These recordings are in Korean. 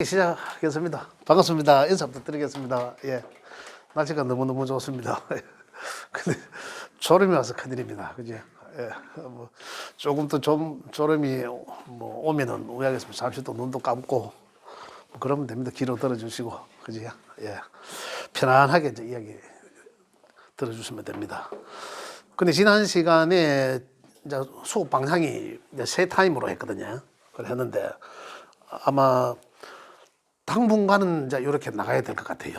시작하겠습니다. 반갑습니다. 인사 부탁드리겠습니다. 예. 날씨가 너무너무 좋습니다. 근데 졸음이 와서 큰일입니다. 그지? 예. 뭐 조금 더 좀 졸음이 뭐 오면은 우야겠습니다. 잠시 또 눈도 감고 뭐 그러면 됩니다. 귀로 들어주시고, 그지? 예. 편안하게 이제 이야기 들어주시면 됩니다. 근데 지난 시간에 이제 수업 방향이 이제 세 타임으로 했거든요. 그래 했는데 아마 당분간은 이제 이렇게 나가야 될 것 같아요.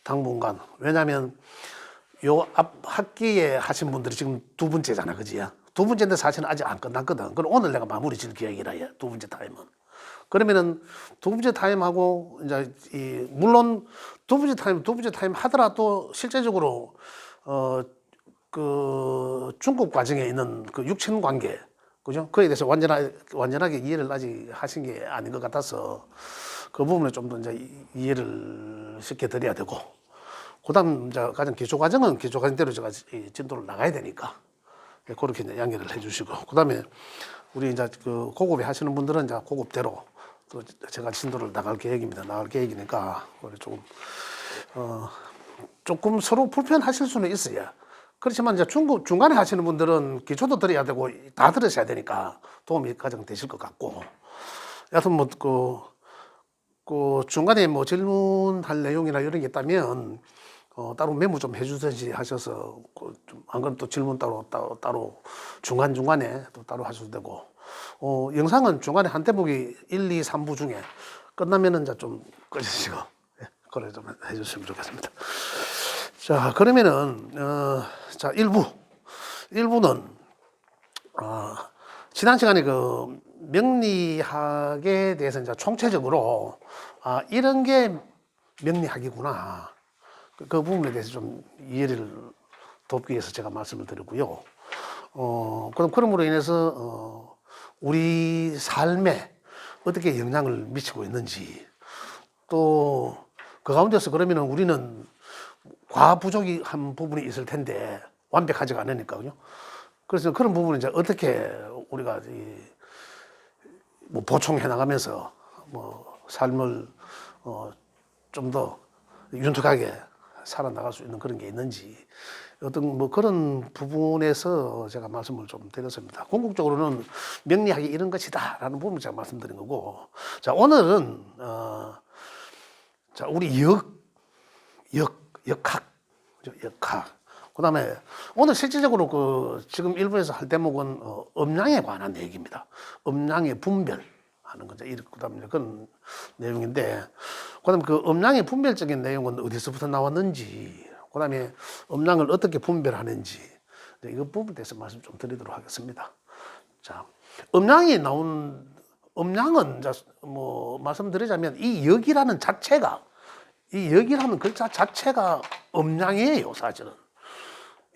당분간. 왜냐하면 요 앞 학기에 하신 분들이 지금 두 번째잖아, 그지? 두 번째인데 사실은 아직 안 끝났거든. 그럼 오늘 내가 마무리 질 계획이라 해. 두 번째 타임은. 그러면은 두 번째 타임하고 이제 물론 두 번째 타임 하더라도 실제적으로 그 중급 과정에 있는 그 육천 관계, 그죠? 그에 대해서 완전하게 이해를 아직 하신 게 아닌 것 같아서 그 부분을 좀 더 이제 이해를 쉽게 드려야 되고, 그다음 이제 가장 기초 과정은 기초 과정대로 제가 진도를 나가야 되니까 그렇게 이제 양해를 해주시고, 그다음에 우리 이제 그 고급에 하시는 분들은 이제 고급대로 또 제가 진도를 나갈 계획입니다. 나갈 계획이니까 조금 서로 불편하실 수는 있어요. 그렇지만 이제 중간에 하시는 분들은 기초도 들어야 되고 다 들으셔야 되니까 도움이 가장 되실 것 같고, 여하튼 그 중간에 뭐 질문할 내용이나 이런 게 있다면 따로 메모 좀 해주든지 하셔서 안 그러면 또 질문 따로 중간중간에 또 따로 하셔도 되고, 영상은 중간에 한 대목이 1, 2, 3부 중에 끝나면은 이제 좀 꺼주시고, 예, 그래 좀 해주시면 좋겠습니다. 자, 그러면은 자 1부는 지난 시간에 그 명리학에 대해서 이제 총체적으로 이런 게 명리학이구나, 그 부분에 대해서 좀 이해를 돕기 위해서 제가 말씀을 드리고요. 그럼으로 인해서 우리 삶에 어떻게 영향을 미치고 있는지, 또 그 가운데서 그러면은 우리는 과부족이 한 부분이 있을 텐데 완벽하지가 않으니까요. 그래서 그런 부분을 이제 어떻게 우리가 뭐 보충해 나가면서 뭐 삶을 좀 더 윤택하게 살아나갈 수 있는 그런 게 있는지, 어떤 뭐 그런 부분에서 제가 말씀을 좀 드렸습니다. 궁극적으로는 명리학이 이런 것이다라는 부분을 제가 말씀드린 거고, 자 오늘은 자 우리 역학, 그다음에 오늘 실질적으로 그 지금 일부에서 할 대목은 음양에 관한 얘기입니다. 음양의 분별하는 거죠. 그다음에 그런 내용인데, 그다음에 그 음양의 분별적인 내용은 어디서부터 나왔는지, 그다음에 음양을 어떻게 분별하는지, 이거 부분에 대해서 말씀 좀 드리도록 하겠습니다. 자, 음양은 이제 뭐 말씀드리자면 이 역이라는 자체가, 이 역이라는 글자 자체가 음양이에요, 사실은.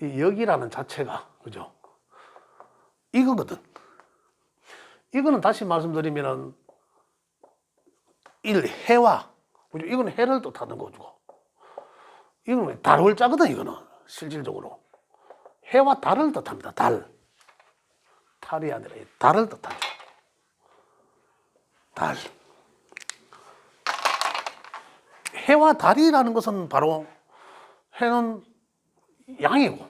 이 역이라는 자체가, 그죠? 이거거든. 이거는 다시 말씀드리면은 해와, 그죠? 이거는 해를 뜻하는 거고, 이거는 달월자거든. 이거는 실질적으로 해와 달을 뜻합니다. 달이 아니라 달을 뜻하죠. 달. 해와 달이라는 것은 바로, 해는 양이고,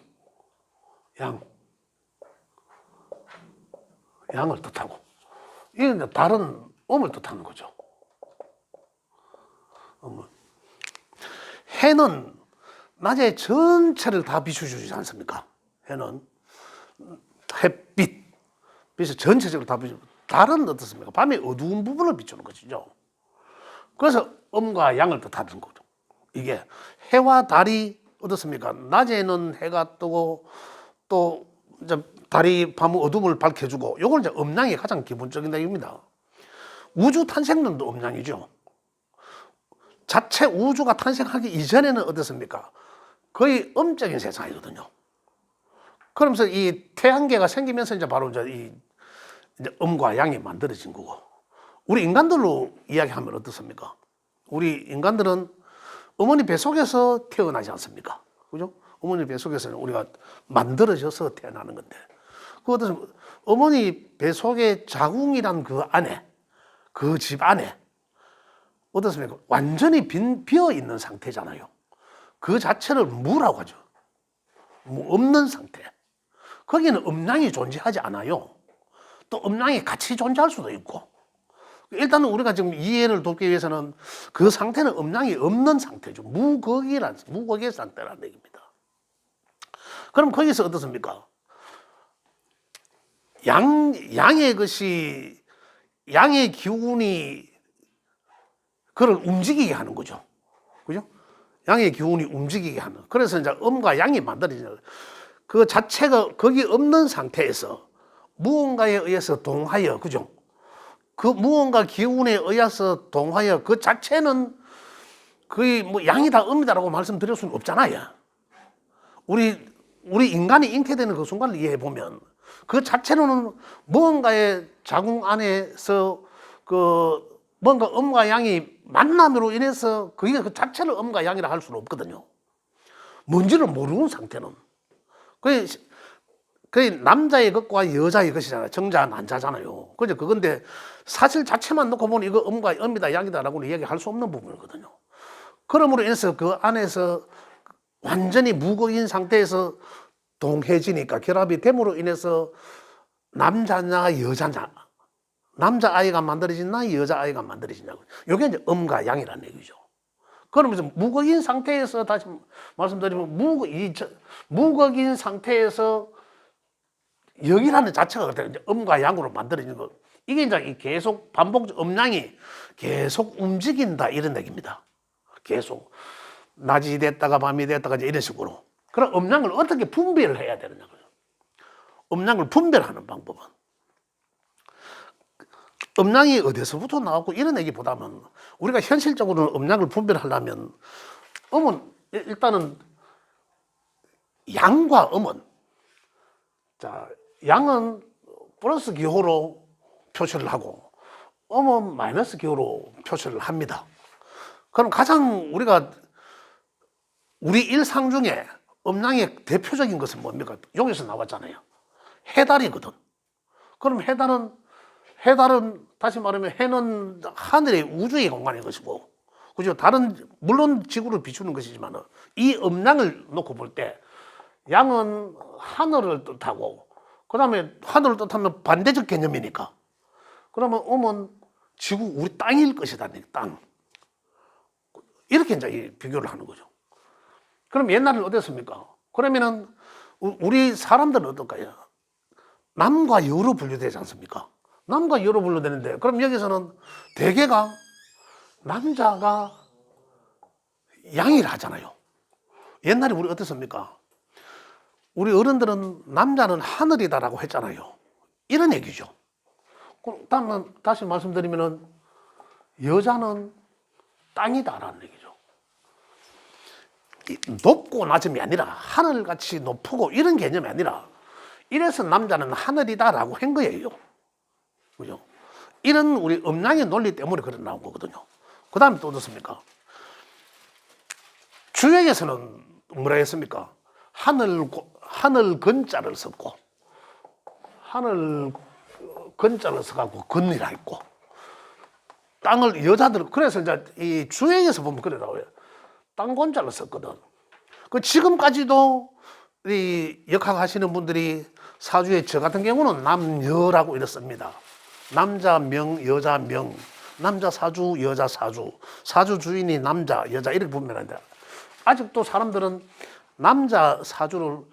양을 뜻하고, 이건 달은 음을 뜻하는 거죠. 해는 낮에 전체를 다 비춰주지 않습니까? 해는 빛을 전체적으로 다 비춰. 달은 어떻습니까? 밤에 어두운 부분을 비추는 것이죠. 그래서 음과 양을 뜻하는 거죠. 이게 해와 달이 어떻습니까? 낮에는 해가 뜨고 또 이제 달이 밤 어둠을 밝혀주고, 요건 이제 음양의 가장 기본적인 내용입니다. 우주 탄생론도 음양이죠. 자체 우주가 탄생하기 이전에는 어떻습니까? 거의 음적인 세상이거든요. 그러면서 이 태양계가 생기면서 이제 바로 이제 음과 양이 만들어진 거고, 우리 인간들로 이야기하면 어떻습니까? 우리 인간들은 어머니 뱃속에서 태어나지 않습니까? 그죠? 어머니 뱃속에서는 우리가 만들어져서 태어나는 건데, 그것은 어머니 뱃속의 자궁이란 그 안에, 그 집 안에 어떻습니까? 완전히 비어 있는 상태잖아요. 그 자체를 무라고 하죠. 없는 상태. 거기는 음량이 존재하지 않아요. 또 음량이 같이 존재할 수도 있고. 일단은 우리가 지금 이해를 돕기 위해서는 그 상태는 음량이 없는 상태죠. 무거기의 상태라는 얘기입니다. 그럼 거기서 어떻습니까? 양의 기운이 그걸 움직이게 하는 거죠. 그죠? 양의 기운이 움직이게 하는. 그래서 이제 음과 양이 만들어지는 그 자체가 거기 없는 상태에서 무언가에 의해서 동하여, 그죠? 그 무언가 기운에 의해서 동하여 그 자체는 거의 뭐 양이다, 음이다라고 말씀드릴 수는 없잖아요. 우리 인간이 잉태되는 그 순간을 이해해 보면 그 자체로는 무언가의 자궁 안에서 그 뭔가 음과 양이 만남으로 인해서 그게 그 자체를 음과 양이라 할 수는 없거든요. 뭔지를 모르는 상태는. 그게 남자의 것과 여자의 것이잖아요. 정자, 난자잖아요. 그죠? 그건데 사실 자체만 놓고 보면 이거 음이다, 양이다라고는 이야기할 수 없는 부분이거든요. 그러므로 인해서 그 안에서 완전히 무거인 상태에서 동해지니까 결합이 됨으로 인해서 남자냐, 여자냐. 남자아이가 만들어지나 여자아이가 만들어지냐고. 이게 이제 음과 양이라는 얘기죠. 그러면서 무거인 상태에서 다시 말씀드리면 무거인 상태에서 영이라는 자체가 이제 음과 양으로 만들어지는 거. 이게 이제 계속 음량이 계속 움직인다 이런 얘기입니다. 계속 낮이 됐다가 밤이 됐다가 이제 이런 식으로. 그럼 음량을 어떻게 분별을 해야 되느냐. 음량을 분별하는 방법은 음량이 어디서부터 나오고 이런 얘기보다는 우리가 현실적으로 음량을 분별하려면 음은 일단은 양과 음은 자 양은 플러스 기호로 표시를 하고 음은 마이너스 기호로 표시를 합니다. 그럼 가장 우리 일상 중에 음량의 대표적인 것은 뭡니까? 여기서 나왔잖아요. 해달이거든. 그럼 해달은 다시 말하면 해는 하늘의 우주의 공간인 것이고, 그죠? 물론 지구를 비추는 것이지만 이 음량을 놓고 볼 때 양은 하늘을 뜻하고, 그 다음에 하늘을 뜻하면 반대적 개념이니까. 그러면 음은 지구, 우리 땅일 것이다. 땅. 이렇게 이제 비교를 하는 거죠. 그럼 옛날에는 어땠습니까? 그러면은 우리 사람들은 어떨까요? 남과 여로 분류되지 않습니까? 남과 여로 분류되는데 그럼 여기서는 대개가 남자가 양이라 하잖아요. 옛날에 우리 어땠습니까? 우리 어른들은 남자는 하늘이다라고 했잖아요. 이런 얘기죠. 그럼 다시 말씀드리면은 여자는 땅이다라는 얘기죠. 높고 낮음이 아니라 하늘같이 높고 이런 개념이 아니라 이래서 남자는 하늘이다라고 한 거예요. 그죠? 이런 우리 음량의 논리 때문에 그런 나온 거거든요. 그 다음에 또 어떻습니까? 주역에서는 뭐라 했습니까? 하늘 건자를 썼고, 하늘 건자를 써갖고 건이라 했고, 그래서 이제 이 주역에서 보면 그래 나와요. 땅 건자를 썼거든. 지금까지도 이 역학 하시는 분들이 사주에 저 같은 경우는 남여라고 이렇습니다. 남자 명, 여자 명, 남자 사주, 여자 사주, 사주 주인이 남자, 여자 이렇게 분별하는데 아직도 사람들은 남자 사주를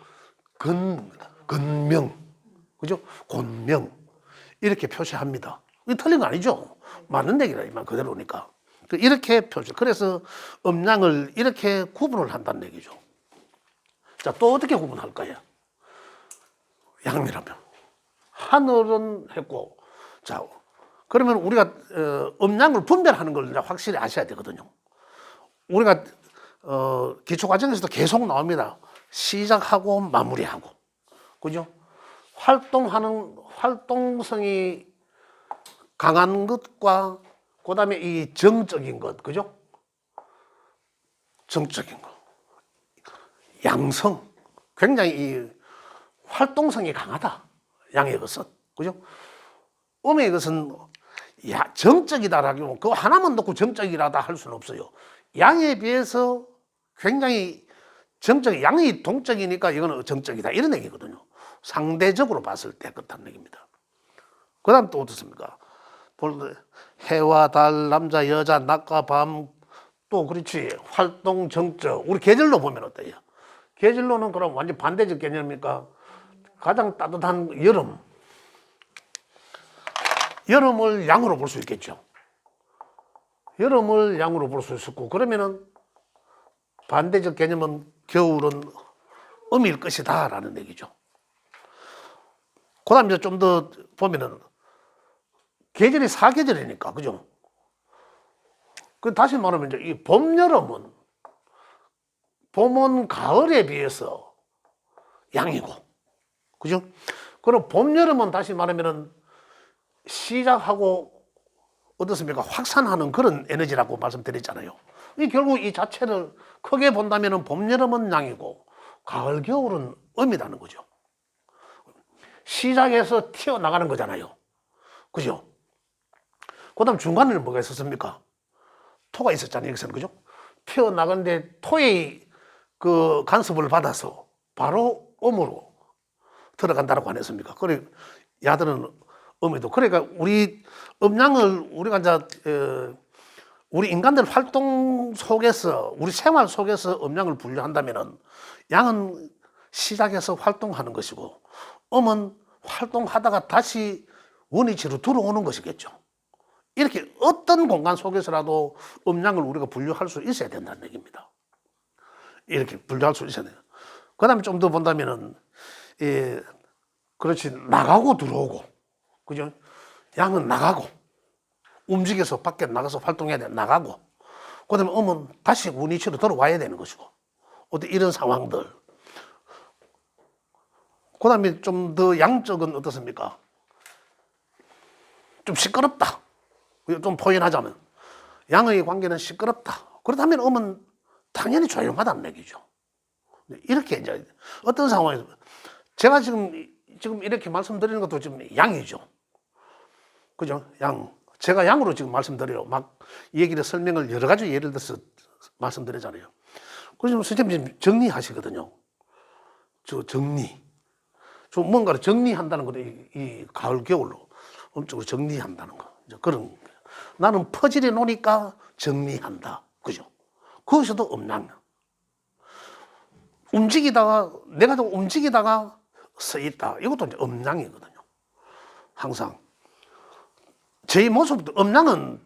건명, 그죠? 곤명 이렇게 표시합니다. 이게 틀린 거 아니죠? 맞는 얘기라 이만 그대로니까. 이렇게 표시. 그래서 음량을 이렇게 구분을 한다는 얘기죠. 자, 또 어떻게 구분할까요? 양이라면 하늘은 했고, 자 그러면 우리가 음량을 분별하는 걸 확실히 아셔야 되거든요. 우리가 기초 과정에서도 계속 나옵니다. 시작하고 마무리하고, 그죠? 활동성이 강한 것과 그다음에 이 정적인 것, 그죠? 정적인 것, 양성, 굉장히 이 활동성이 강하다. 양의 것은, 그죠? 음의 것은 야, 정적이다라고 그거 하나만 놓고 정적이라다 할 수는 없어요. 양에 비해서 굉장히 양이 동적이니까 이거는 정적이다 이런 얘기거든요. 상대적으로 봤을 때 그렇다는 얘기입니다. 그 다음 또 어떻습니까? 해와 달, 남자, 여자, 낮과 밤, 또 그렇지 활동, 정적. 우리 계절로 보면 어때요? 계절로는 그럼 완전 반대적 개념입니까? 가장 따뜻한 여름을 양으로 볼 수 있겠죠. 여름을 양으로 볼 수 있었고, 그러면은 반대적 개념은 겨울은 음일 것이다 라는 얘기죠. 그 다음 이제 좀 더 보면은 계절이 사계절이니까, 그죠? 그 다시 말하면 이제 이 봄, 여름은 봄은 가을에 비해서 양이고, 그죠? 그리고 봄, 여름은 다시 말하면은 시작하고 어떻습니까? 확산하는 그런 에너지라고 말씀드렸잖아요. 이 결국 이 자체를 크게 본다면은 봄, 여름은 양이고 가을, 겨울은 음이라는 거죠. 시작해서 튀어나가는 거잖아요. 그죠? 그 다음 중간에는 뭐가 있었습니까? 토가 있었잖아요. 여기서는, 그죠? 튀어나가는데 토의 그 간섭을 받아서 바로 음으로 들어간다라고 안 했습니까? 그래, 야들은 음에도. 그러니까 우리 음양을 우리가 이제, 우리 인간들 활동 속에서, 우리 생활 속에서 음양을 분류한다면은 양은 시작해서 활동하는 것이고 음은 활동하다가 다시 원위치로 들어오는 것이겠죠. 이렇게 어떤 공간 속에서라도 음양을 우리가 분류할 수 있어야 된다는 얘기입니다. 이렇게 분류할 수 있어야 돼요. 그 다음에 좀 더 본다면은, 그렇지, 나가고 들어오고, 그죠? 양은 나가고, 움직여서 밖에 나가서 활동해야 돼, 나가고. 그 다음에 음은 다시 원위치로 들어와야 되는 것이고. 어떤 이런 상황들. 그 다음에 좀 더 양적은 어떻습니까? 좀 시끄럽다. 좀 표현하자면. 양의 관계는 시끄럽다. 그렇다면 음은 당연히 조용하다는 얘기죠. 이렇게 이제 어떤 상황에서 제가 지금 이렇게 말씀드리는 것도 지금 양이죠. 그죠? 양. 제가 양으로 지금 말씀드려요. 막 얘기를 설명을 여러 가지 예를 들어서 말씀드리잖아요. 그래서 선생님 정리하시거든요. 저 정리. 좀 뭔가를 정리한다는 것도 이 가을, 겨울로 엄청 정리한다는 거. 이제 그런. 나는 퍼즐해 놓으니까 정리한다. 그죠? 거기서도 음양. 내가 좀 움직이다가 서 있다. 이것도 이제 음양이거든요. 항상. 제 모습도 음양은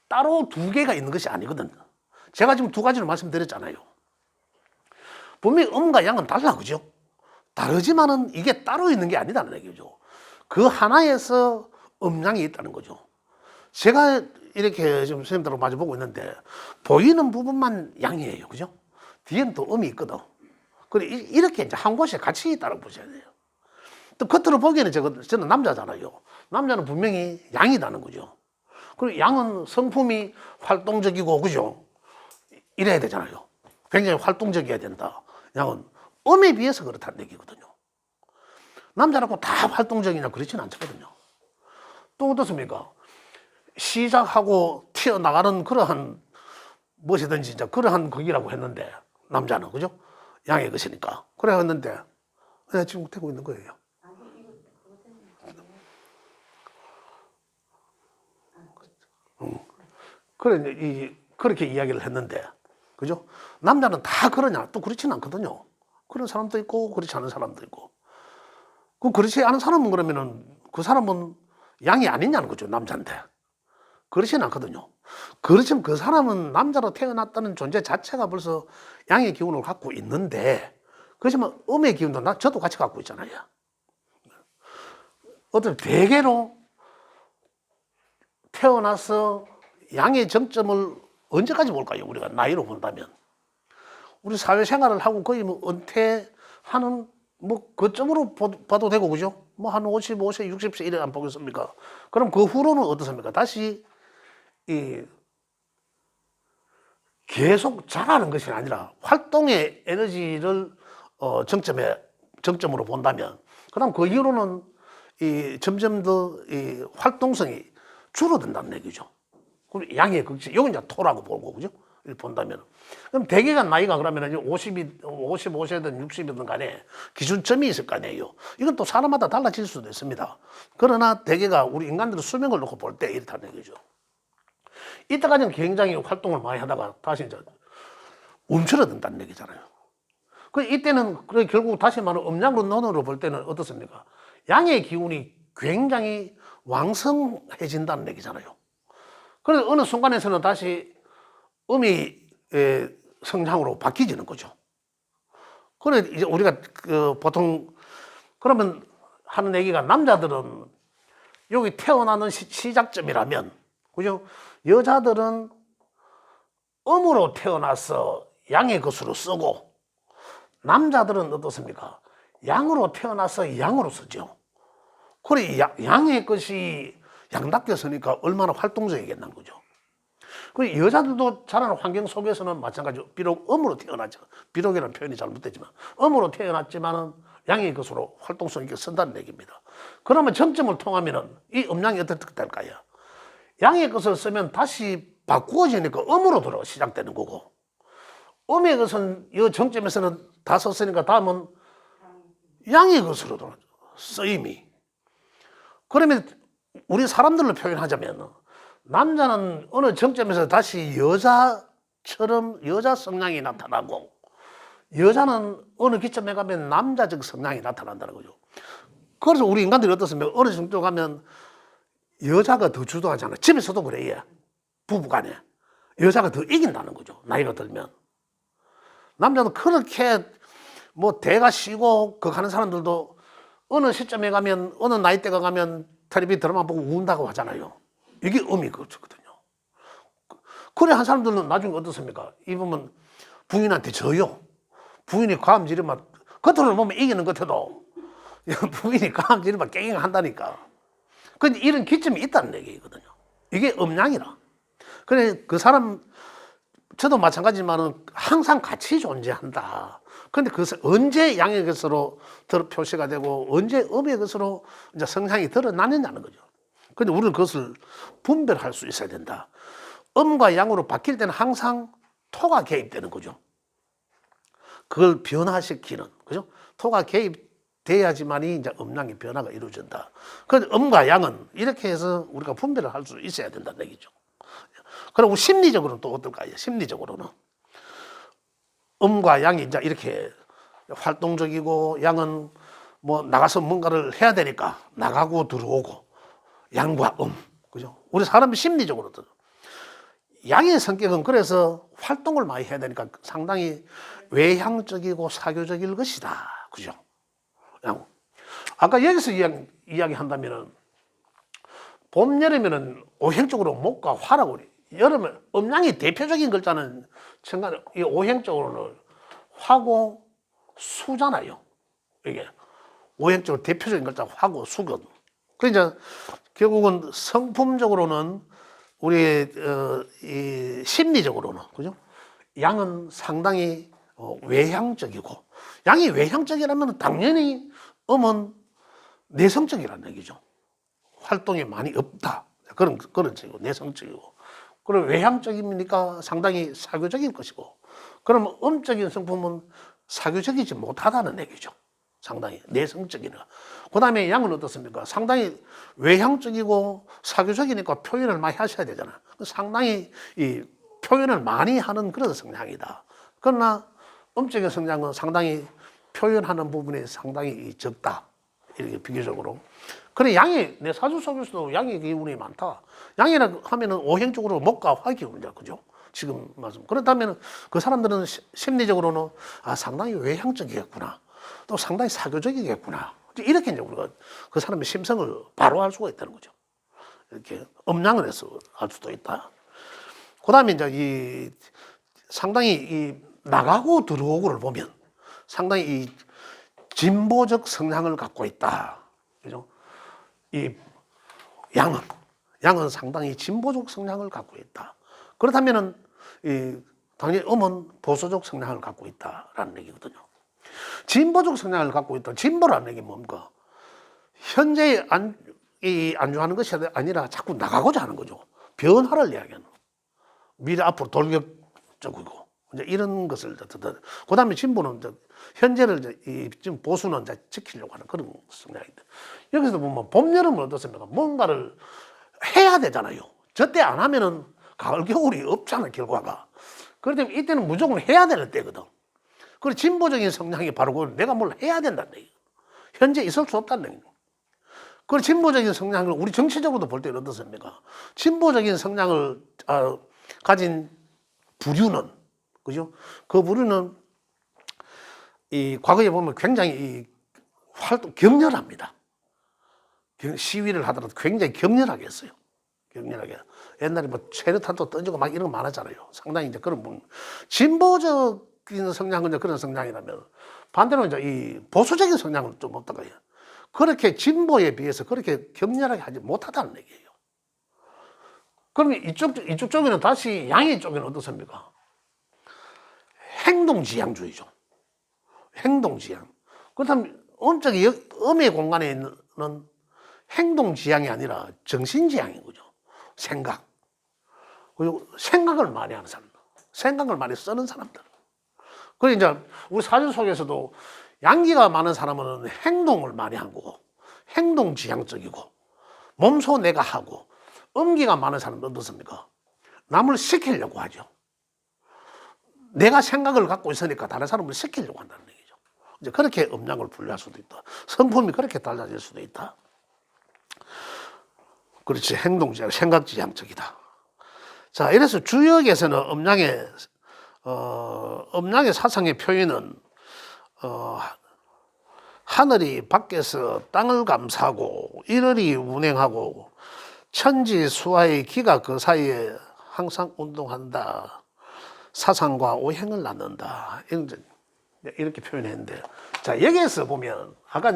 따로 두 개가 있는 것이 아니거든요. 제가 지금 두 가지를 말씀드렸잖아요. 분명히 음과 양은 달라, 그죠? 다르지만은 이게 따로 있는 게 아니다는 얘기죠. 그 하나에서 음양이 있다는 거죠. 제가 이렇게 지금 선생님들하고 마주보고 있는데 보이는 부분만 양이에요, 그죠? 뒤에는 또 음이 있거든. 그래, 이렇게 이제 한 곳에 같이 있다고 보셔야 돼요. 또 겉으로 보기에는 저는 남자잖아요. 남자는 분명히 양이라는 거죠. 그리고 양은 성품이 활동적이고, 그죠? 이래야 되잖아요. 굉장히 활동적이어야 된다. 양은 음에 비해서 그렇다는 얘기거든요. 남자라고 다 활동적이냐 그렇지는 않거든요. 또 어떻습니까? 시작하고 튀어나가는 그러한 무엇이든지 이제 그러한 거기라고 했는데 남자는, 그죠? 양의 것이니까 그래 했는데 지금 되고 있는 거예요. 그래 그렇게 이야기를 했는데, 그죠? 남자는 다 그러냐? 또 그렇지는 않거든요. 그런 사람도 있고 그렇지 않은 사람도 있고. 그렇지 않은 사람은 그러면은 그 사람은 양이 아니냐는 거죠, 남자인데. 그렇지는 않거든요. 그렇지만 그 사람은 남자로 태어났다는 존재 자체가 벌써 양의 기운을 갖고 있는데, 그렇지만 음의 기운도 저도 같이 갖고 있잖아요. 어떤 대개로 태어나서 양의 정점을 언제까지 볼까요? 우리가 나이로 본다면. 우리 사회생활을 하고 거의 뭐 은퇴하는 뭐 그점으로 봐도 되고, 그죠? 뭐 한 55세, 60세 이래 안 보겠습니까? 그럼 그 후로는 어떻습니까? 다시 계속 자라는 것이 아니라 활동의 에너지를 정점으로 본다면, 그다음 그 이후로는 점점 더 활동성이 줄어든다는 얘기죠. 그럼 양의 극치, 이건 이제 토라고 보고, 그죠? 이렇게 본다면. 그럼 대개가 나이가 그러면 55세든 60이든 간에 기준점이 있을 거 아니에요. 이건 또 사람마다 달라질 수도 있습니다. 그러나 대개가 우리 인간들의 수명을 놓고 볼 때 이렇다는 얘기죠. 이때까지는 굉장히 활동을 많이 하다가 다시 이제 움츠러든다는 얘기잖아요. 그 이때는 그래 결국 다시 말하면 음양론으로 볼 때는 어떻습니까? 양의 기운이 굉장히 왕성해진다는 얘기잖아요. 그래서 어느 순간에서는 다시 음이 성향으로 바뀌지는 거죠. 그래 이제 우리가 보통 그러면 하는 얘기가 남자들은 여기 태어나는 시작점이라면, 그죠? 여자들은 음으로 태어나서 양의 것으로 쓰고 남자들은 어떻습니까? 양으로 태어나서 양으로 쓰죠. 그래 양의 것이 양답게 쓰니까 얼마나 활동적이겠는 거죠. 그리고 여자들도 자라는 환경 속에서는 마찬가지로 비록 음으로 태어났죠. 비록이라는 표현이 잘못됐지만 음으로 태어났지만은 양의 것으로 활동성 있게 쓴다는 얘기입니다. 그러면 정점을 통하면은 이 음양이 어떻게 될까요? 양의 것을 쓰면 다시 바꾸어지니까 음으로 들어 시작되는 거고, 음의 것은 이 정점에서는 다 썼으니까 다음은 양의 것으로 들어 쓰임이. 그러면 우리 사람들로 표현하자면 남자는 어느 정점에서 다시 여자처럼 여자 성향이 나타나고 여자는 어느 기점에 가면 남자적 성향이 나타난다는 거죠. 그래서 우리 인간들이 어떻습니까? 어느 정도 가면 여자가 더 주도하잖아요. 집에서도 그래요. 부부간에 여자가 더 이긴다는 거죠. 나이가 들면. 남자는 그렇게 뭐 대가 쉬고 그 가는 사람들도 어느 시점에 가면 어느 나이대가 가면 텔레비 드라마 보고 운다고 하잖아요. 이게 음이 그렇거든요. 그래 한 사람들은 나중에 어떻습니까? 입으면 부인한테 져요. 부인이 과음 지르면 겉으로 보면 이기는 것 같아도 부인이 과음 지르면 깽깽 한다니까. 근데 이런 기점이 있다는 얘기거든요. 이게 음양이라. 그래 그 사람 저도 마찬가지지만은 항상 같이 존재한다. 근데 그것을 언제 양의 것으로 표시가 되고 언제 음의 것으로 이제 성향이 드러나느냐는 거죠. 근데 우리는 그것을 분별할 수 있어야 된다. 음과 양으로 바뀔 때는 항상 토가 개입되는 거죠. 그걸 변화시키는, 그죠? 토가 개입돼야지만이 이제 음양의 변화가 이루어진다. 그런데 음과 양은 이렇게 해서 우리가 분별을 할 수 있어야 된다는 얘기죠. 그리고 심리적으로는 또 어떨까요? 심리적으로는 음과 양이 이제 이렇게 활동적이고 양은 뭐 나가서 뭔가를 해야 되니까 나가고 들어오고 양과 그죠? 우리 사람이 심리적으로도 양의 성격은 그래서 활동을 많이 해야 되니까 상당히 외향적이고 사교적일 것이다, 그죠? 양. 아까 여기서 이야기한다면은 봄, 여름에는 오행적으로 목과 화라고 그래. 여름에 음양이 대표적인 글자는 천간 이 오행적으로는 화고 수잖아요. 이게 오행적으로 대표적인 글자 화고 수거든. 그러니까 결국은 성품적으로는 우리 이 심리적으로는 그죠? 양은 상당히 외향적이고 양이 외향적이라면 당연히 음은 내성적이라는 얘기죠. 활동이 많이 없다. 그런 식이고 내성적이고. 그리고 외향적이니까 상당히 사교적일 것이고. 그러면 음적인 성품은 사교적이지 못하다는 얘기죠. 상당히 내성적이니까. 그 다음에 양은 어떻습니까? 상당히 외향적이고 사교적이니까 표현을 많이 하셔야 되잖아요. 상당히 이 표현을 많이 하는 그런 성향이다. 그러나 음적인 성향은 상당히 표현하는 부분이 상당히 적다. 이렇게 비교적으로. 그래 양이 내 사주 속에서도 양의 기운이 많다. 양이라 하면은 오행적으로 목과 화 기운이죠, 그죠? 지금 말씀. 그렇다면 그 사람들은 심리적으로는 상당히 외향적이겠구나. 또 상당히 사교적이겠구나. 이렇게 이제 우리가 그 사람의 심성을 바로 알 수가 있다는 거죠. 이렇게 음양을 해서 알 수도 있다. 그 다음에 이제 이 상당히 이 나가고 들어오고를 보면 상당히 이 진보적 성향을 갖고 있다. 그죠? 이 양은 상당히 진보적 성향을 갖고 있다. 그렇다면은 당연히 음은 보수적 성향을 갖고 있다라는 얘기거든요. 진보적 성향을 갖고 있다. 진보라는 얘기 뭡니까? 현재 안주하는 것이 아니라 자꾸 나가고자 하는 거죠. 변화를 이야기하는. 미래 앞으로 돌격적이고 이제 이런 것을 그 다음에 진보는 현재를 지금 보수는 이제 지키려고 하는 그런 성향인데 여기서 보면 봄, 여름은 어떻습니까? 뭔가를 해야 되잖아요. 저때 안 하면은 가을, 겨울이 없잖아요, 결과가. 그렇기 때문에 이때는 무조건 해야 되는 때거든. 그리고 진보적인 성향이 바로 내가 뭘 해야 된다는 얘기. 현재 있을 수 없다는 얘기. 그리고 진보적인 성향을 우리 정치적으로도 볼 때는 어떻습니까? 진보적인 성향을 가진 부류는, 그죠? 그 부류는 이 과거에 보면 굉장히 격렬합니다. 시위를 하더라도 굉장히 격렬하게 했어요. 격렬하게. 옛날에 뭐 최루탄도 던지고 막 이런 거 많았잖아요. 상당히 이제 그런 분. 진보적인 성향은 이제 그런 성향이라면 반대로 이제 이 보수적인 성향은 좀 없다고 해요. 그렇게 진보에 비해서 그렇게 격렬하게 하지 못하다는 얘기예요. 그러면 이쪽 쪽에는 다시 양의 쪽에는 어떻습니까? 행동지향주의죠. 행동지향. 그렇다면 음의 공간에 있는 행동지향이 아니라 정신지향인 거죠. 생각. 그리고 생각을 많이 하는 사람들. 생각을 많이 쓰는 사람들. 그리고 이제 우리 사주 속에서도 양기가 많은 사람은 행동을 많이 한 거고, 행동지향적이고, 몸소 내가 하고, 음기가 많은 사람은 어떻습니까? 남을 시키려고 하죠. 내가 생각을 갖고 있으니까 다른 사람을 시키려고 한다는 얘기죠. 이제 그렇게 음양을 분류할 수도 있다. 성품이 그렇게 달라질 수도 있다. 그렇지. 행동지향, 생각지향적이다. 자, 이래서 주역에서는 음양의 사상의 표현은 하늘이 밖에서 땅을 감싸고 이러리 운행하고 천지 수하의 기가 그 사이에 항상 운동한다. 사상과 오행을 낳는다. 이렇게 표현했는데, 자, 여기에서 보면 아까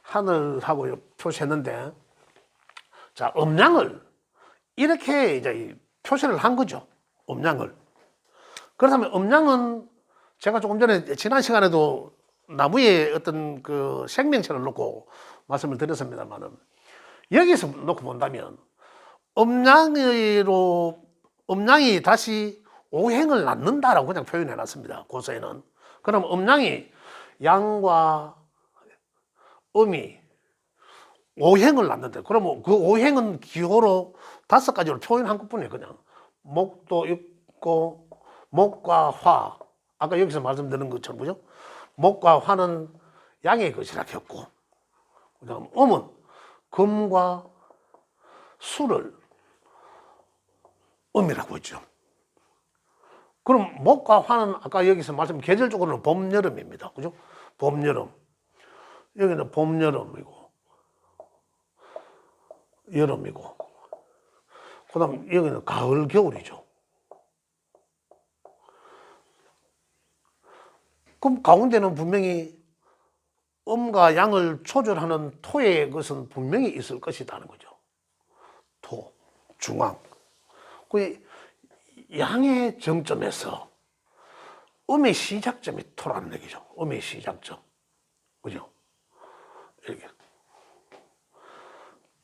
하늘하고 표시했는데, 자, 음양을 이렇게 이제 표시를 한 거죠. 음양을. 그렇다면 음양은 제가 조금 전에 지난 시간에도 나무에 어떤 그 생명체를 놓고 말씀을 드렸습니다만은 여기서 놓고 본다면 음양이 다시 오행을 낳는다라고 그냥 표현해 놨습니다. 고서에는. 그럼 음양이 양과 음이 오행을 낳는다. 그러면 그 오행은 기호로 5가지로 표현한 것뿐이에요. 그냥 목도 있고 목과 화. 아까 여기서 말씀드린 것처럼 그죠? 목과 화는 양의 것이라 했고, 그다음 음은 금과 수를 음이라고 했죠. 그럼 목과 화는 아까 여기서 말씀 계절적으로는 봄, 여름입니다. 그죠? 봄, 여름. 여기는 봄, 여름이고, 여름이고, 그 다음 여기는 가을, 겨울이죠. 그럼 가운데는 분명히 음과 양을 조절하는 토의 것은 분명히 있을 것이라는 거죠. 토, 중앙. 그 양의 정점에서 음의 시작점이 토라는 얘기죠. 음의 시작점. 그죠? 이렇게.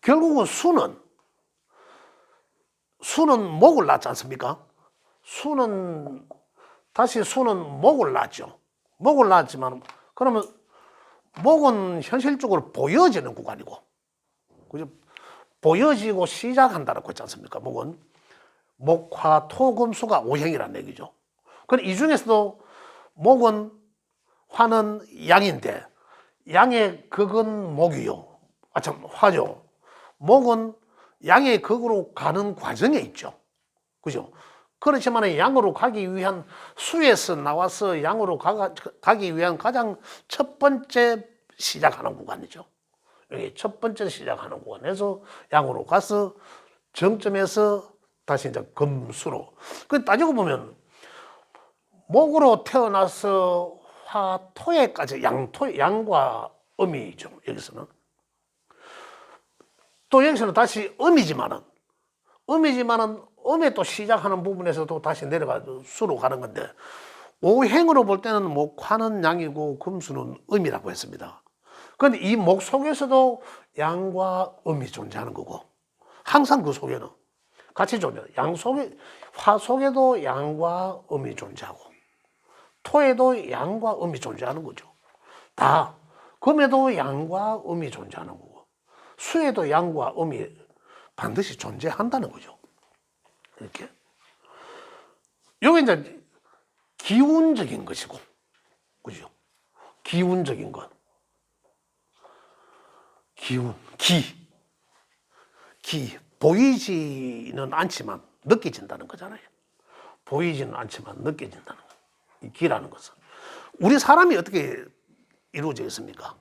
결국은 수는 목을 낳지 않습니까? 다시 수는 목을 낳죠. 목을 낳았지만, 그러면 목은 현실적으로 보여지는 구간이고, 그죠? 보여지고 시작한다고 했지 않습니까? 목은. 목화, 토, 금, 수가 오행이라는 얘기죠. 그럼 이 중에서도 목은, 화는 양인데, 양의 극은 목이요. 화죠. 목은 양의 극으로 가는 과정에 있죠. 그죠? 그렇지만 양으로 가기 위한 수에서 나와서 양으로 가기 위한 가장 첫 번째 시작하는 구간이죠. 여기 첫 번째 시작하는 구간에서 양으로 가서 정점에서 다시 이제 금수로. 그 따지고 보면 목으로 태어나서 화, 토에까지 양과 음이죠. 여기서는. 또 여기서는 다시 음에 또 시작하는 부분에서도 다시 내려가서 수로 가는 건데, 오행으로 볼 때는 목화는 양이고 금수는 음이라고 했습니다. 근데 이 목 속에서도 양과 음이 존재하는 거고, 항상 그 속에는 같이 존재해요. 양 속에, 화 속에도 양과 음이 존재하고, 토에도 양과 음이 존재하는 거죠. 다. 금에도 양과 음이 존재하는 거고, 수에도 양과 음이 반드시 존재한다는 거죠. 이렇게. 요게 이제 기운적인 것이고, 그죠? 기운적인 것. 기운, 보이지는 않지만 느껴진다는 거잖아요. 보이지는 않지만 느껴진다는 거. 이 기라는 것은. 우리 사람이 어떻게 이루어져 있습니까?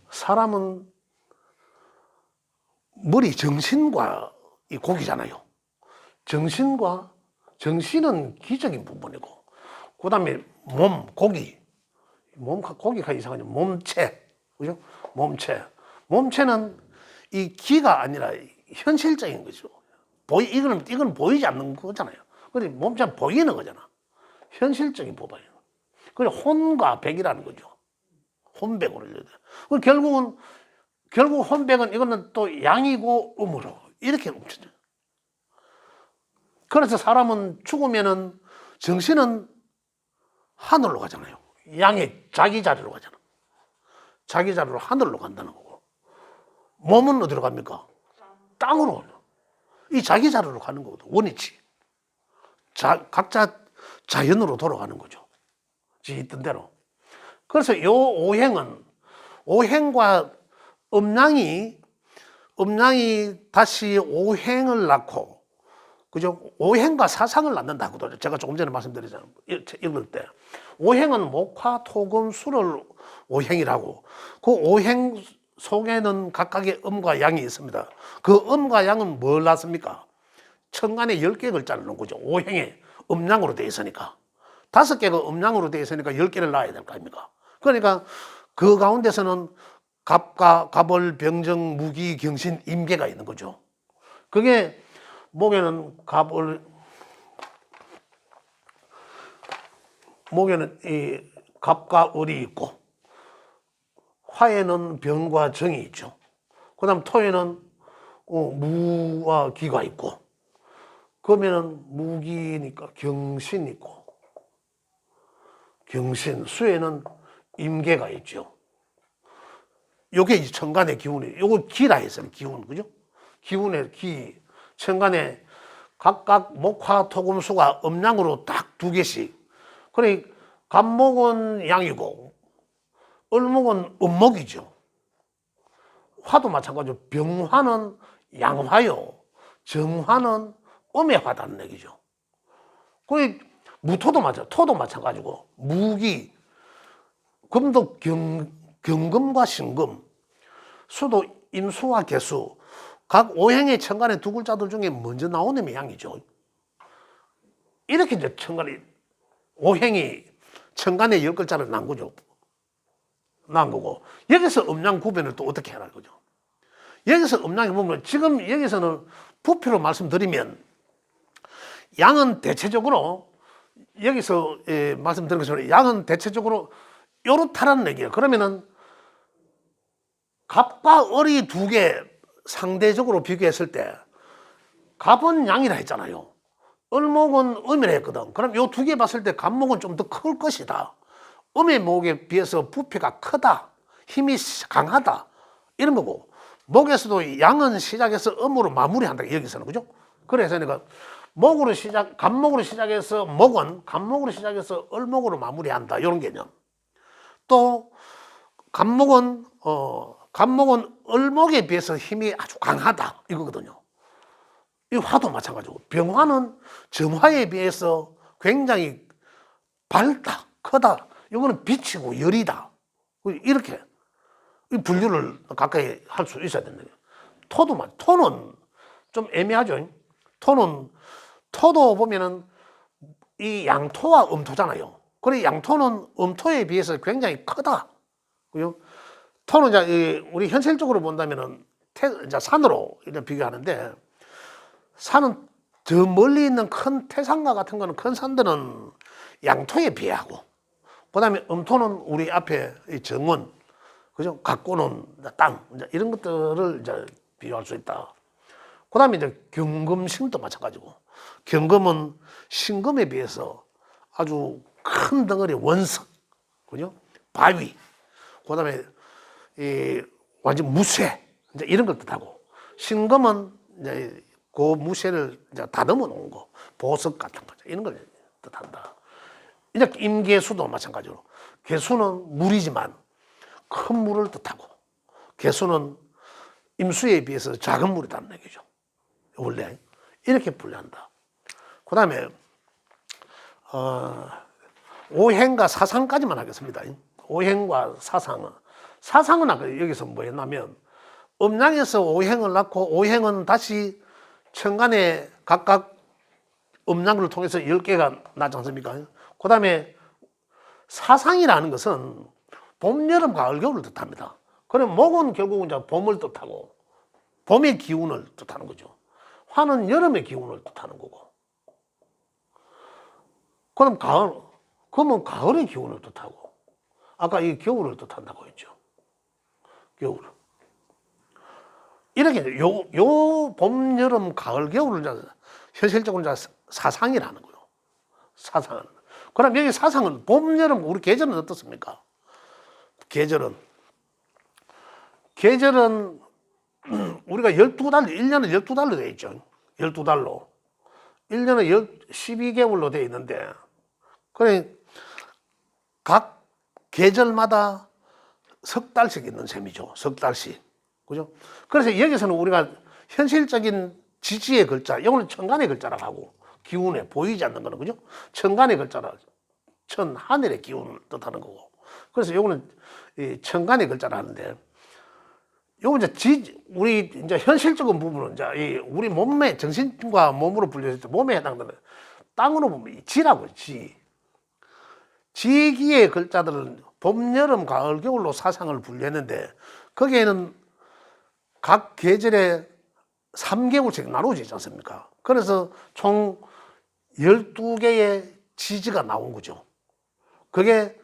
사람은 머리, 정신과 이 고기잖아요. 정신은 기적인 부분이고, 그 다음에 몸, 고기가 이상하죠. 몸체. 그죠? 몸체는 이 기가 아니라 현실적인 거죠. 이건 보이지 않는 거잖아요. 그래, 몸체는 보이는 거잖아. 현실적인 부분이에요. 그래, 혼과 백이라는 거죠. 혼백으로. 결국 혼백은 이거는 또 양이고 음으로 이렇게 움직여요. 그래서 사람은 죽으면은 정신은 하늘로 가잖아요. 양이 자기 자리로 가잖아. 자기 자리로 하늘로 간다는 거고. 몸은 어디로 갑니까? 땅으로. 이 자기 자리로 가는 거거든. 원위치. 각자 자연으로 돌아가는 거죠. 지 있던 대로. 그래서 요 오행과 음양이 다시 오행을 낳고, 그죠? 오행과 사상을 낳는다고도 제가 조금 전에 말씀드렸잖아요. 읽을 때. 오행은 목화, 토금, 수를 오행이라고. 그 오행 속에는 각각의 음과 양이 있습니다. 그 음과 양은 뭘 낳습니까? 천간에 10개 글자를 놓은 거죠. 오행에 음양으로 되어 있으니까. 5개가 음양으로 되어 있으니까 10개를 낳아야 될 거 아닙니까? 그러니까 그 가운데서는 갑을, 병정, 무기, 경신, 임계가 있는 거죠. 그게 목에는 이 갑과 을이 있고, 화에는 병과 정이 있죠. 그 다음 토에는 무와 기가 있고, 금에는 무기니까 경신 있고, 수에는 임계가 있죠. 요게 천간의 기운이에요. 요거 기라 했어요. 기운, 그죠? 기운의 기. 천간에 각각 목화, 토금, 수가 음양으로 딱 2개씩. 그래, 갑목은 양이고, 을목은 음목이죠. 화도 마찬가지로 병화는 양화요. 정화는 음의 화다는 얘기죠. 그 무토도 토도 마찬가지고, 무기, 금도 경금과 신금, 수도 임수와 개수, 각 오행의 천간의 2글자들 중에 먼저 나오는 양이죠. 이렇게 이제 오행이 천간에 10글자를 낳은 거죠. 낳은 거고, 여기서 음양 구별을 또 어떻게 하라는 거죠. 여기서 음양이 보면, 지금 여기서는 부피로 말씀드리면, 양은 대체적으로, 여기서 말씀드린 것처럼 양은 대체적으로 요렇다라는 얘기예요. 그러면은 갑과 을이 2개 상대적으로 비교했을 때, 갑은 양이라 했잖아요. 을목은 음이라 했거든. 그럼 요 2개 봤을 때 갑목은 좀 더 클 것이다. 음의 목에 비해서 부피가 크다. 힘이 강하다. 이런 거고. 목에서도 양은 시작해서 음으로 마무리한다. 여기서는. 그죠? 그래서 내가 갑목으로 시작해서 목은 갑목으로 시작해서 을목으로 마무리한다. 이런 개념. 또 갑목은 을목에 비해서 힘이 아주 강하다. 이거거든요. 이 화도 마찬가지고, 병화는 정화에 비해서 굉장히 밝다, 크다. 이거는 빛이고 열이다. 이렇게 분류를 가까이 할 수 있어야 된다. 토는 좀 애매하죠. 토도 보면은 이 양토와 음토잖아요. 그래, 양토는 음토에 비해서 굉장히 크다. 그죠? 토는 이제 우리 현실적으로 본다면은 이제 산으로 비교하는데, 산은 저 멀리 있는 큰 태산과 같은 거는, 큰 산들은 양토에 비하고, 그 다음에 음토는 우리 앞에 이 정원, 그죠? 가꾸는 땅, 이제 이런 것들을 이제 비유할 수 있다. 그 다음에 이제 경금신도 마찬가지고, 경금은 신금에 비해서 아주 큰 덩어리 원석, 그죠? 바위, 그 다음에 이 완전 무쇠, 이제 이런 걸 뜻하고, 신금은 이제 그 무쇠를 이제 다듬어 놓은 거, 보석 같은 거죠. 이런 걸 뜻한다. 이제 임계수도 마찬가지로, 계수는 물이지만 큰 물을 뜻하고, 계수는 임수에 비해서 작은 물이라는 얘기죠. 원래 이렇게 분류한다. 그 다음에 오행과 사상까지만 하겠습니다. 오행과 사상은, 사상은 아까 여기서 뭐 했냐면 음양에서 오행을 낳고, 오행은 다시 천간에 각각 음양을 통해서 10개가 나지 않습니까? 그 다음에 사상이라는 것은 봄, 여름, 가을, 겨울을 뜻합니다. 그럼 목은 결국은 이제 봄을 뜻하고, 봄의 기운을 뜻하는 거죠. 화는 여름의 기운을 뜻하는 거고. 그럼 그러면 가을의 기운을 뜻하고, 아까 이 겨울을 뜻한다고 했죠. 겨울. 이렇게 요 봄, 여름, 가을, 겨울을 현실적으로 사상이라는 거예요. 사상은. 그럼 여기 사상은 봄, 여름, 우리 계절은 어떻습니까? 계절은 우리가 12달, 1년은 12달로 되어 있죠. 12달로. 1년은 12개월로 되어 있는데, 그래, 각 계절마다 석 달씩 있는 셈이죠. 석 달씩. 그죠? 그래서 여기서는 우리가 현실적인 지지의 글자, 이거는 천간의 글자라고 하고, 기운에 보이지 않는 거는, 그죠? 천간의 글자라, 하늘의 기운을 뜻하는 거고. 그래서 이거는 천간의 글자라 하는데, 요거 이제 우리 이제 현실적인 부분은 이제 우리 몸매, 정신과 몸으로 분류했을 때 몸에 해당되는 땅으로 보면 지라고, 지. 지기의 글자들은 봄, 여름, 가을, 겨울로 사상을 분류했는데, 거기에는 각 계절에 3개월씩 나눠지지 않습니까? 그래서 총 12개의 지지가 나온 거죠. 그게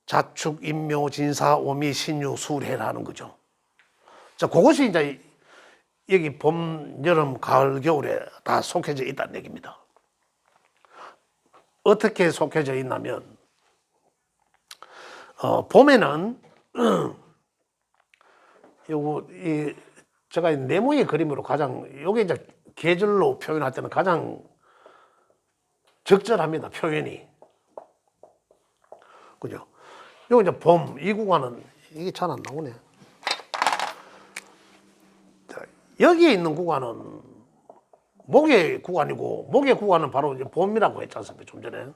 자축, 인묘, 진사, 오미, 신유, 수해라는 거죠. 자, 그것이 이제 여기 봄, 여름, 가을, 겨울에 다 속해져 있다는 얘기입니다. 어떻게 속해져 있냐면, 봄에는 요거 제가 네모의 그림으로 가장, 요게 이제 계절로 표현할 때는 가장 적절합니다. 표현이. 그죠? 요거 이제 봄, 이 구간은 이게 잘 안 나오네. 여기에 있는 구간은 목의 구간이고, 목의 구간은 바로 이제 봄이라고 했지 않습니까? 좀 전에.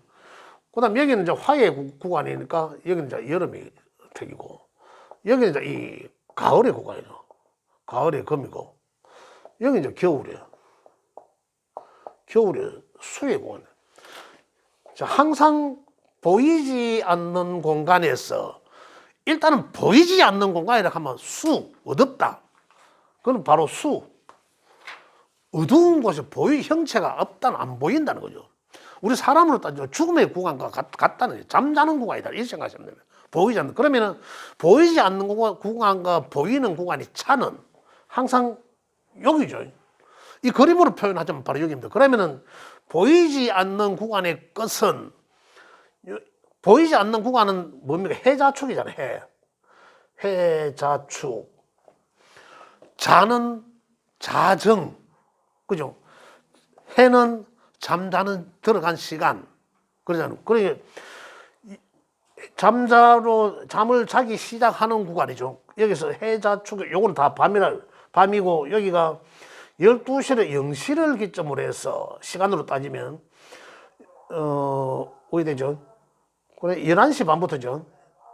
그 다음 여기는 이제 화의 구간이니까 여기는 이제 여름이 택이고, 여기는 이제 이 가을의 구간이죠. 가을의 금이고, 여기 이제 겨울이에요. 겨울의 수의 구간. 자, 항상 보이지 않는 공간에서, 일단은 보이지 않는 공간이라 하면 어둡다. 그건 바로 어두운 곳에 형체가 없다는, 안 보인다는 거죠. 우리 사람으로 따지면 죽음의 구간과 같다는 거죠. 잠자는 구간이다. 이렇게 생각하시면 됩니다. 보이지 않는. 그러면은 보이지 않는 구간과 보이는 구간이 차는 항상 여기죠. 이 그림으로 표현하자면 바로 여기입니다. 그러면은 보이지 않는 구간의 끝은, 보이지 않는 구간은 뭡니까? 해자축이잖아요. 해자축. 자는 자정. 그죠? 해는 잠자는 들어간 시간. 그러잖아요. 그러니까 잠을 자기 시작하는 구간이죠. 여기서 해자축, 요건 다 밤이고, 여기가 12시를 0시를 기점으로 해서 시간으로 따지면, 어디 되죠? 그래, 11시 반부터죠.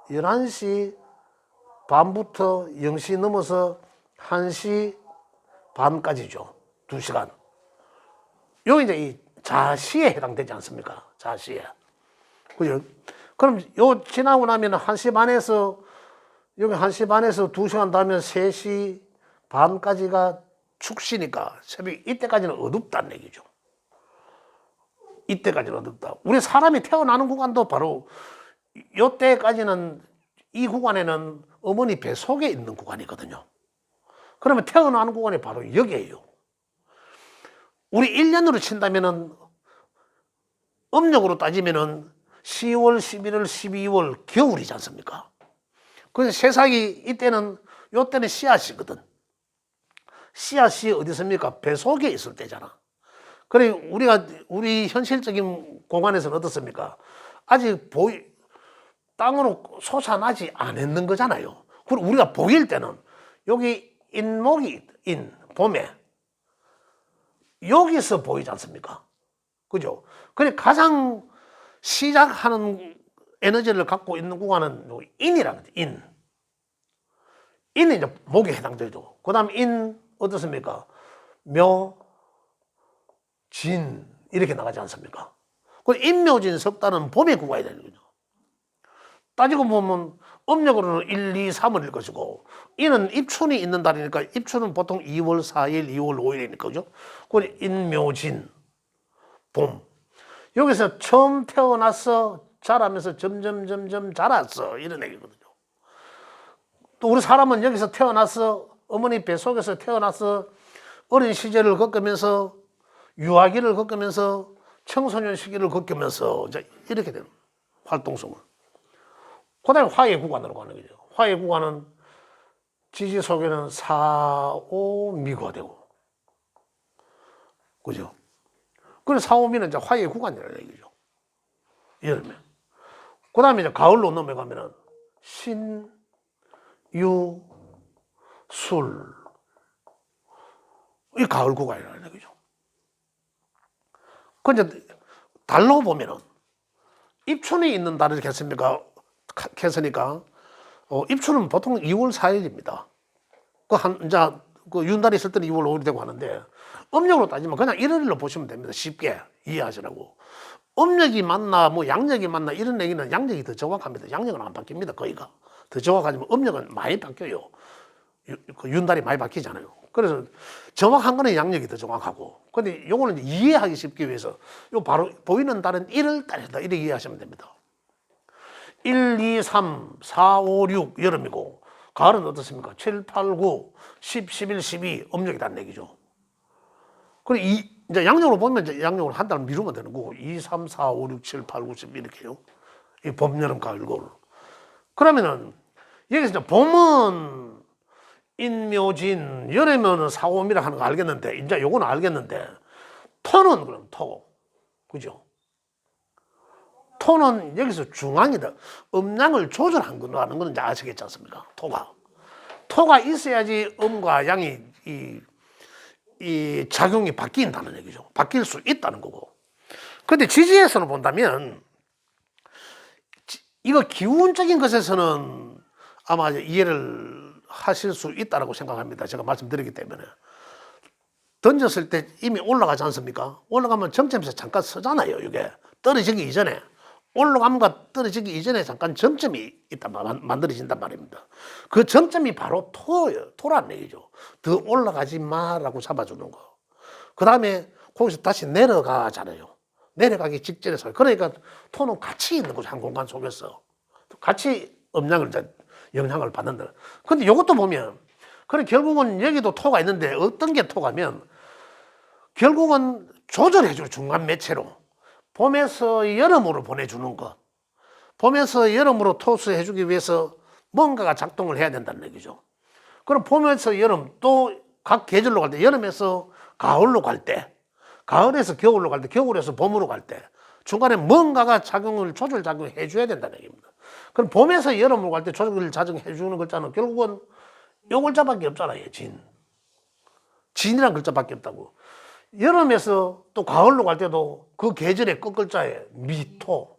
11시 반부터 0시 넘어서 1시 반까지죠. 2시간. 요 이제 이 자시에 해당되지 않습니까? 자시에. 그죠? 그럼 요 지나고 나면 1시 반에서, 여기 1시 반에서 2시간 더 하면 3시 반까지가 축시니까 새벽 이때까지는 어둡다는 얘기죠. 이때까지는 어둡다. 우리 사람이 태어나는 구간도 바로 요때까지는, 이 구간에는 어머니 배 속에 있는 구간이거든요. 그러면 태어나는 구간이 바로 여기에요. 우리 1년으로 친다면은 음력으로 따지면은 10월, 11월, 12월 겨울이지 않습니까? 그래서 새싹이 이때는 요때는 씨앗이거든. 씨앗이 어디 있습니까? 배 속에 있을 때잖아. 그래 우리 현실적인 공간에서는 어떻습니까? 아직 땅으로 솟아나지 않았는 거잖아요. 그리고 우리가 보일 때는 여기 인목이 봄에 여기서 보이지 않습니까? 그죠? 그래 가장 시작하는 에너지를 갖고 있는 구간은 인이라는 거죠. 인이 이제 목에 해당되죠. 그 다음 어떻습니까? 묘, 진 이렇게 나가지 않습니까? 그 인묘진 석달은 봄에 구가야 되는 거죠. 따지고 보면 음력으로는 1, 2, 3월일 것이고 이는 입춘이 있는 달이니까 입춘은 보통 2월 4일, 2월 5일이니까 그죠? 그 인묘진 봄. 여기서 처음 태어나서 자라면서 점점 자랐어 이런 얘기거든요. 또 우리 사람은 여기서 태어나서 어머니 뱃속에서 태어나서 어린 시절을 겪으면서 유아기를 겪으면서 청소년 시기를 겪으면서 이제 이렇게 되는 활동성을. 그 다음에 화해 구간으로 가는 거죠. 화해 구간은 지지 속에는 사오미가 되고. 그죠? 그래서 사오미는 이제 화해 구간이라는 얘기죠. 여름에. 그 다음에 이제 가을로 넘어가면은 신, 유, 술. 이 가을 구간이라는 얘기죠. 그 이제 달로 보면은 입춘이 있는 달을 했으니까 입춘은 보통 2월 4일입니다. 그 윤달이 있을 때는 2월 5일이 되고 하는데 음력으로 따지면 그냥 1월일로 보시면 됩니다. 쉽게 이해하시라고. 음력이 맞나 뭐 양력이 맞나 이런 얘기는 양력이 더 정확합니다. 양력은 안 바뀝니다. 거의가 더 정확하지만 음력은 많이 바뀌어요. 그 윤달이 많이 바뀌잖아요. 그래서 정확한 거는 양력이 더 정확하고, 근데 요거는 이해하기 쉽기 위해서 요 바로 보이는 달은 1월 달이다 이렇게 이해하시면 됩니다. 1, 2, 3, 4, 5, 6 여름이고 가을은 어떻습니까? 7, 8, 9, 10, 11, 12 음력이라는 얘기죠. 그리고 이제 양력으로 보면 이제 양력으로 한 달 미루면 되는 거고 2, 3, 4, 5, 6, 7, 8, 9, 10 이렇게요. 이 봄, 여름, 가을, 겨울. 그러면은 여기서 이제 봄은 인묘진, 여름에는 사오미라 하는 거 알겠는데 이제 요거는 알겠는데 토는 그럼 토. 그죠? 토는 여기서 중앙이다. 음량을 조절한 거라는 건 이제 아시겠지 않습니까? 토가 있어야지 음과 양이 이 작용이 바뀐다는 얘기죠. 바뀔 수 있다는 거고. 근데 지지에서는 본다면 이거 기운적인 것에서는 아마 이해를 하실 수 있다고 생각합니다. 제가 말씀드리기 때문에. 던졌을 때 이미 올라가지 않습니까? 올라가면 정점에서 잠깐 서잖아요. 이게 떨어지기 이전에. 올라감과 떨어지기 이전에 잠깐 정점이 만들어진단 말입니다. 그 정점이 바로 토란 얘기죠. 더 올라가지 마라고 잡아주는 거. 그 다음에 거기서 다시 내려가잖아요. 내려가기 직전에서. 그러니까 토는 같이 있는 거죠. 한 공간 속에서. 같이 영향을 받는다. 근데 이것도 보면, 그래 결국은 여기도 토가 있는데 어떤 게 토가면 결국은 조절해줘. 중간 매체로. 봄에서 여름으로 보내주는 것. 봄에서 여름으로 토수해주기 위해서 뭔가가 작동을 해야 된다는 얘기죠. 그럼 봄에서 여름, 또 각 계절로 갈 때, 여름에서 가을로 갈 때, 가을에서 겨울로 갈 때, 겨울에서 봄으로 갈 때, 중간에 뭔가가 조절 작용을 해줘야 된다는 얘기입니다. 그럼 봄에서 여름으로 갈 때 조절 작용해주는 글자는 결국은 요 글자밖에 없잖아요. 진이란 글자밖에 없다고. 여름에서 또 가을로 갈 때도 그 계절의 끝글자에 미토.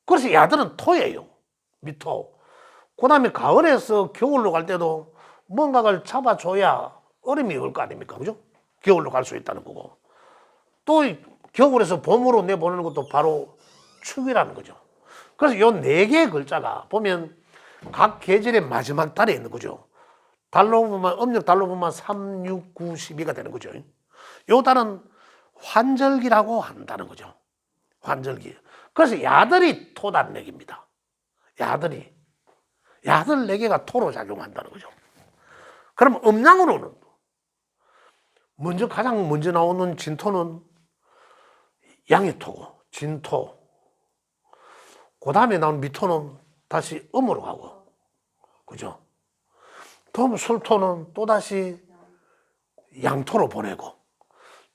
그래서 야들은 토예요. 미토. 그 다음에 가을에서 겨울로 갈 때도 뭔가를 잡아줘야 얼음이 올 거 아닙니까? 그죠? 겨울로 갈 수 있다는 거고. 또 겨울에서 봄으로 내보내는 것도 바로 축이라는 거죠. 그래서 요 네 개의 글자가 보면 각 계절의 마지막 달에 있는 거죠. 달로 보면, 음력 달로 보면 3, 6, 9, 12가 되는 거죠. 요 달은 환절기라고 한다는 거죠. 환절기. 그래서 야들이 토다는 얘기입니다. 야들이 야들 4개가 토로 작용한다는 거죠. 그럼 음양으로는 가장 먼저 나오는 진토는 양이토고, 진토. 그 다음에 나온 미토는 다시 음으로 가고, 그죠? 다음 술토는 또다시 양토로 보내고,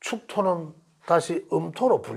축토는 다시 음토로 분류.